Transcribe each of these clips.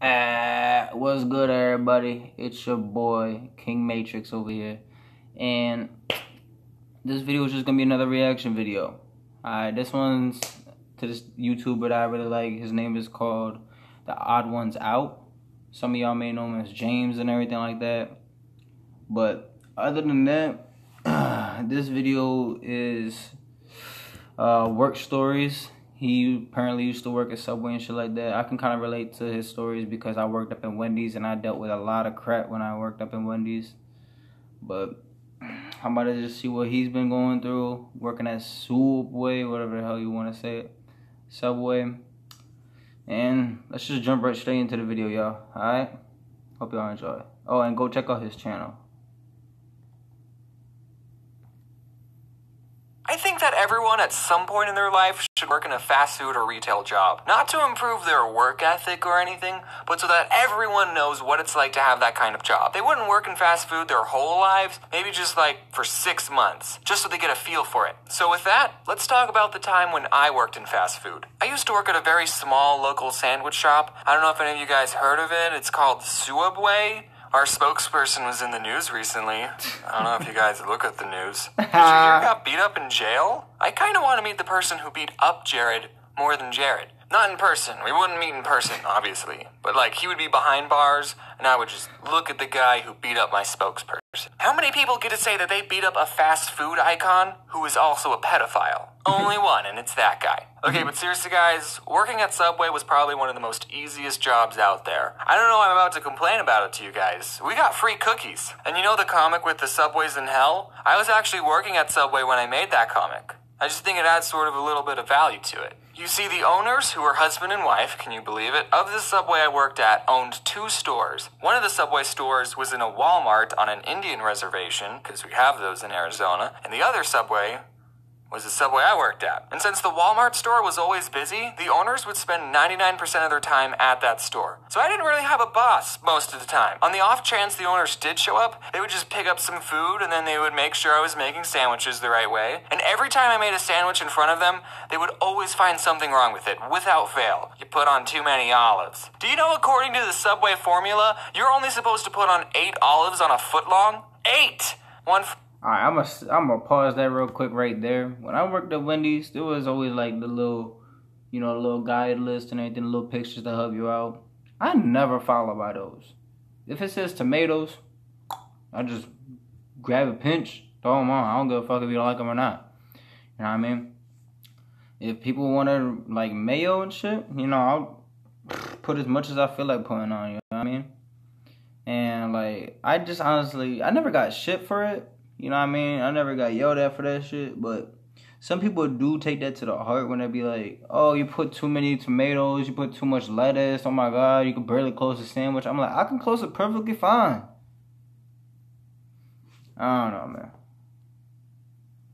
What's good, everybody? It's your boy King Matrix over here, and this video is just gonna be another reaction video. This one's to this YouTuber that I really like. His name is called Theodd1sout. Some of y'all may know him as James and everything like that. But other than that, this video is work stories. He apparently used to work at Subway and shit like that. I can kind of relate to his stories because I worked up in Wendy's and I dealt with a lot of crap when I worked up in Wendy's. But I'm about to just see what he's been going through working at sooubway, whatever the hell you want to say it, Subway. And let's just jump right straight into the video, y'all. Alright? Hope y'all enjoy. Oh, and go check out his channel. I think that everyone at some point in their life should work in a fast food or retail job. Not to improve their work ethic or anything, but so that everyone knows what it's like to have that kind of job. They wouldn't work in fast food their whole lives, maybe just like for 6 months, just so they get a feel for it. So with that, let's talk about the time when I worked in fast food. I used to work at a very small local sandwich shop. I don't know if any of you guys heard of it. It's called sooubway. Our spokesperson was in the news recently. I don't know if you guys look at the news. Did you hear he got beat up in jail? I kind of want to meet the person who beat up Jared more than Jared. Not in person. We wouldn't meet in person, obviously. But like, he would be behind bars, and I would just look at the guy who beat up my spokesperson. How many people get to say that they beat up a fast food icon who is also a pedophile? Only one, and it's that guy. Okay, but seriously guys, working at Subway was probably one of the most easiest jobs out there. I don't know why I'm about to complain about it to you guys. We got free cookies. And you know the comic with the Subways in Hell? I was actually working at Subway when I made that comic. I just think it adds sort of a little bit of value to it. You see, the owners, who were husband and wife, can you believe it, of the Subway I worked at owned 2 stores. One of the Subway stores was in a Walmart on an Indian reservation, because we have those in Arizona, and the other Subway was the Subway I worked at. And since the Walmart store was always busy, the owners would spend 99% of their time at that store. So I didn't really have a boss most of the time. On the off chance the owners did show up, they would just pick up some food and then they would make sure I was making sandwiches the right way. And every time I made a sandwich in front of them, they would always find something wrong with it, without fail. You put on too many olives. Do you know, according to the Subway formula, you're only supposed to put on 8 olives on a foot long? 8! Alright, I'm gonna pause that real quick right there. When I worked at Wendy's, there was always like the little, the little guide list and everything, the little pictures to help you out. I never follow by those. If it says tomatoes, I just grab a pinch, throw them on. I don't give a fuck if you don't like them or not. You know what I mean? If people want to like mayo and shit, I'll put as much as I feel like putting on, you know what I mean? And like, I just honestly, I never got shit for it. You know what I mean? I never got yelled at for that shit, but some people do take that to the heart when they be like, oh, you put too many tomatoes, you put too much lettuce, oh my god, you can barely close a sandwich. I'm like, I can close it perfectly fine. I don't know, man.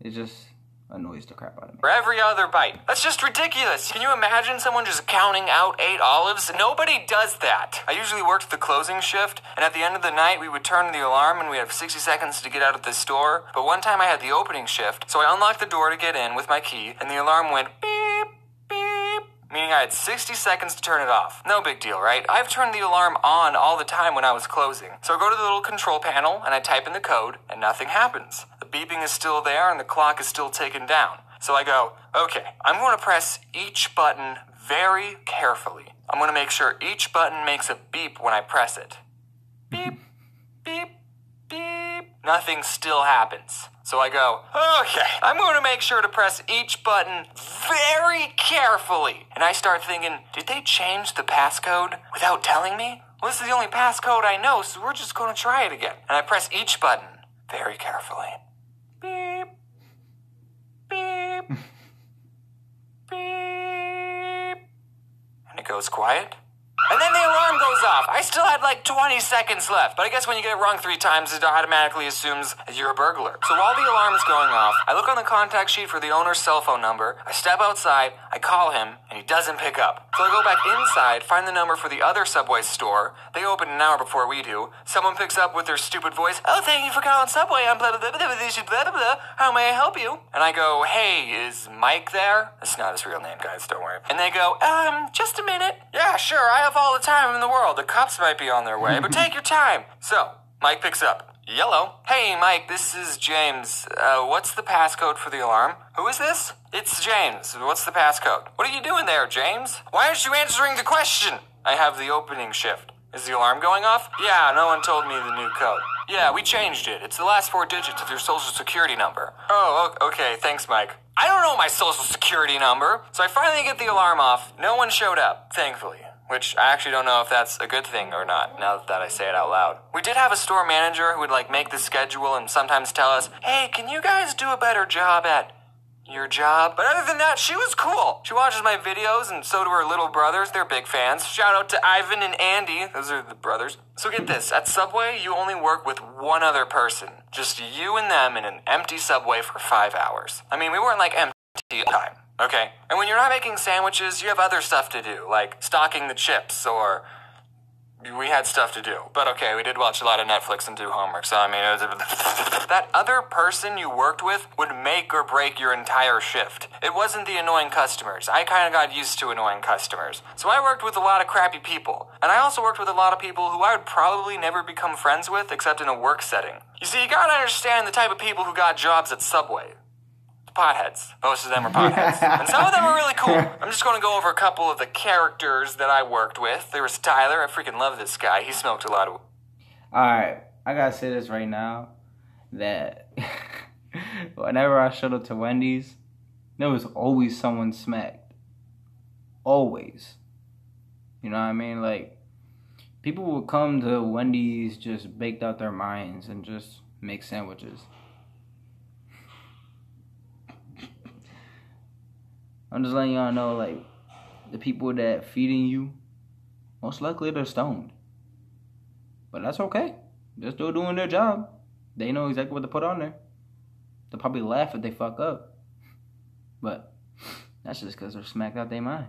It just annoys the crap out of me. For every other bite. That's just ridiculous. Can you imagine someone just counting out 8 olives? Nobody does that. I usually worked the closing shift, and at the end of the night, we would turn the alarm and we had 60 seconds to get out of the store. But one time I had the opening shift, so I unlocked the door to get in with my key, and the alarm went beep, beep, meaning I had 60 seconds to turn it off. No big deal, right? I've turned the alarm on all the time when I was closing. So I go to the little control panel, and I type in the code, and nothing happens. Beeping is still there and the clock is still ticking down. So I go, okay, I'm going to press each button very carefully. I'm going to make sure each button makes a beep when I press it. Beep, beep, beep. Nothing still happens. So I go, okay, I'm going to make sure to press each button very carefully. And I start thinking, did they change the passcode without telling me? Well, this is the only passcode I know, so we're just going to try it again. And I press each button very carefully. Beep, beep, beep, and it goes quiet. And then the alarm goes off. I still had like 20 seconds left, but I guess when you get it wrong 3 times, it automatically assumes that you're a burglar. So while the alarm is going off, I look on the contact sheet for the owner's cell phone number, I step outside, I call him, and he doesn't pick up. So I go back inside, find the number for the other Subway store. They open an hour before we do. Someone picks up with their stupid voice, oh, thank you for calling Subway, I'm blah, blah, blah, blah, blah, blah, blah, blah. How may I help you? And I go, hey, is Mike there? That's not his real name, guys, don't worry. And they go, just a minute. Yeah, sure, I have all the time in the world. The cops might be on their way, but take your time. So, Mike picks up. Yellow. Hey, Mike, this is James. What's the passcode for the alarm? Who is this? It's James. What's the passcode? What are you doing there, James? Why aren't you answering the question? I have the opening shift. Is the alarm going off? Yeah, no one told me the new code. Yeah, we changed it. It's the last 4 digits of your social security number. Oh, okay, thanks, Mike. I don't know my social security number. So I finally get the alarm off. No one showed up, thankfully. Which I actually don't know if that's a good thing or not, now that I say it out loud. We did have a store manager who would make the schedule and sometimes tell us, hey, can you guys do a better job at your job? But other than that, she was cool. She watches my videos, and so do her little brothers. They're big fans. Shout out to Ivan and Andy. Those are the brothers. So get this. At Subway, you only work with one other person. Just you and them in an empty Subway for 5 hours. I mean, we weren't empty all the time. Okay? And when you're not making sandwiches, you have other stuff to do, like stocking the chips, or we had stuff to do. But okay, we did watch a lot of Netflix and do homework, so I mean, that other person you worked with would make or break your entire shift. It wasn't the annoying customers. I kind of got used to annoying customers. So I worked with a lot of crappy people. And I also worked with a lot of people who I would probably never become friends with, except in a work setting. You see, you gotta understand the type of people who got jobs at Subway. Potheads. Most of them are potheads. And some of them are really cool. I'm just going to go over a couple of the characters that I worked with. There was Tyler. I freaking love this guy. He smoked a lot of... Alright, I gotta say this right now, that whenever I showed up to Wendy's, there was always someone smacked. Always. You know what I mean? People would come to Wendy's just baked out their minds and just make sandwiches. I'm just letting y'all know, the people that feeding you, most likely they're stoned. But that's okay. They're still doing their job. They know exactly what to put on there. They'll probably laugh if they fuck up. But that's just because they're smacked out their mind.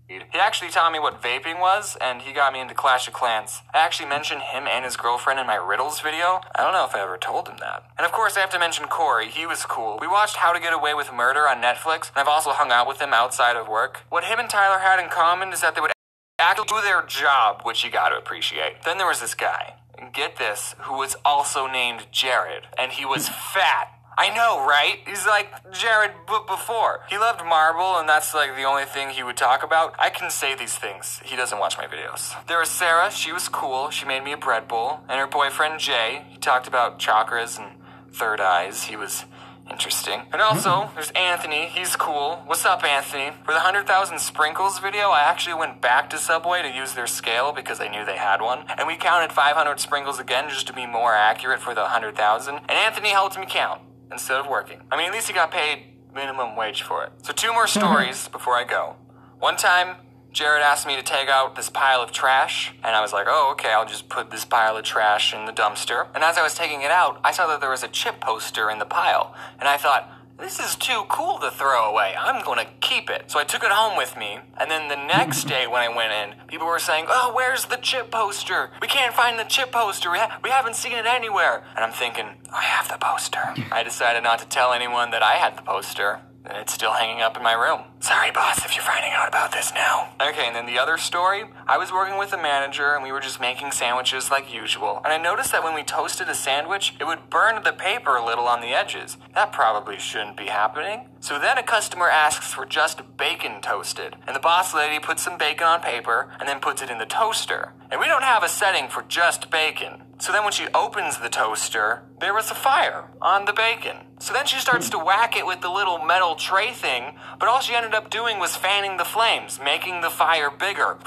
He actually taught me what vaping was, and he got me into Clash of Clans. I actually mentioned him and his girlfriend in my riddles video. I don't know if I ever told him that. And of course I have to mention Corey. He was cool. We watched How to Get Away with Murder on Netflix, and I've also hung out with him outside of work. What him and Tyler had in common is that they would actually do their job, which you gotta appreciate. Then there was this guy, and get this, who was also named Jared, and he was fat. I know, right? He's like Jared before. He loved marble, and that's the only thing he would talk about. I can say these things. He doesn't watch my videos. There was Sarah. She was cool. She made me a bread bowl. And her boyfriend, Jay. He talked about chakras and third eyes. He was interesting. And also, there's Anthony. He's cool. What's up, Anthony? For the 100,000 sprinkles video, I actually went back to Subway to use their scale because I knew they had one. And we counted 500 sprinkles again just to be more accurate for the 100,000. And Anthony helped me count instead of working. I mean, at least he got paid minimum wage for it. So 2 more stories before I go. One time, Jared asked me to take out this pile of trash, and I was like, oh, okay, I'll just put this pile of trash in the dumpster. And as I was taking it out, I saw that there was a chip poster in the pile, and I thought, this is too cool to throw away. I'm going to keep it. So I took it home with me, and then the next day when I went in, people were saying, oh, where's the chip poster? We can't find the chip poster. We haven't seen it anywhere. And I'm thinking, I have the poster. I decided not to tell anyone that I had the poster, and it's still hanging up in my room. Sorry, boss, if you're finding out about this now. Okay, and then the other story, I was working with a manager, and we were just making sandwiches like usual. And I noticed that when we toasted a sandwich, it would burn the paper a little on the edges. That probably shouldn't be happening. So then a customer asks for just bacon toasted, and the boss lady puts some bacon on paper, and then puts it in the toaster. And we don't have a setting for just bacon. So then when she opens the toaster, there was a fire on the bacon. So then she starts to whack it with the little metal tray thing, but all she ended up doing was fanning the flames, making the fire bigger.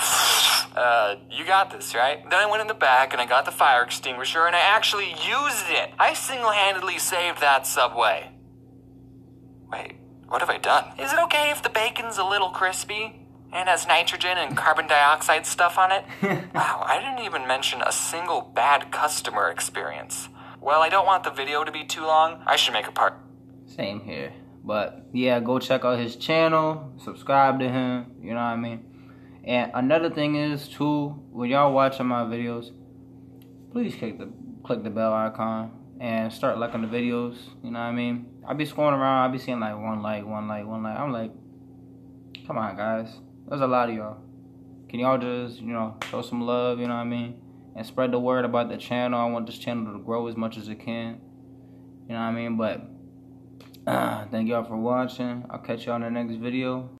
You got this, right? Then I went in the back and I got the fire extinguisher and I actually used it. I single-handedly saved that Subway. Wait, what have I done? Is it okay if the bacon's a little crispy? And has nitrogen and carbon dioxide stuff on it? Wow, I didn't even mention a single bad customer experience. Well, I don't want the video to be too long. I should make a part. Same here. But, yeah, go check out his channel. Subscribe to him. You know what I mean? And another thing is, too, when y'all watching my videos, please click the bell icon and start liking the videos. You know what I mean? I be scrolling around. I be seeing one like. I'm like, come on, guys. There's a lot of y'all. can y'all just, you know, show some love, you know what I mean? And spread the word about the channel. I want this channel to grow as much as it can. You know what I mean? But thank y'all for watching. I'll catch y'all in the next video.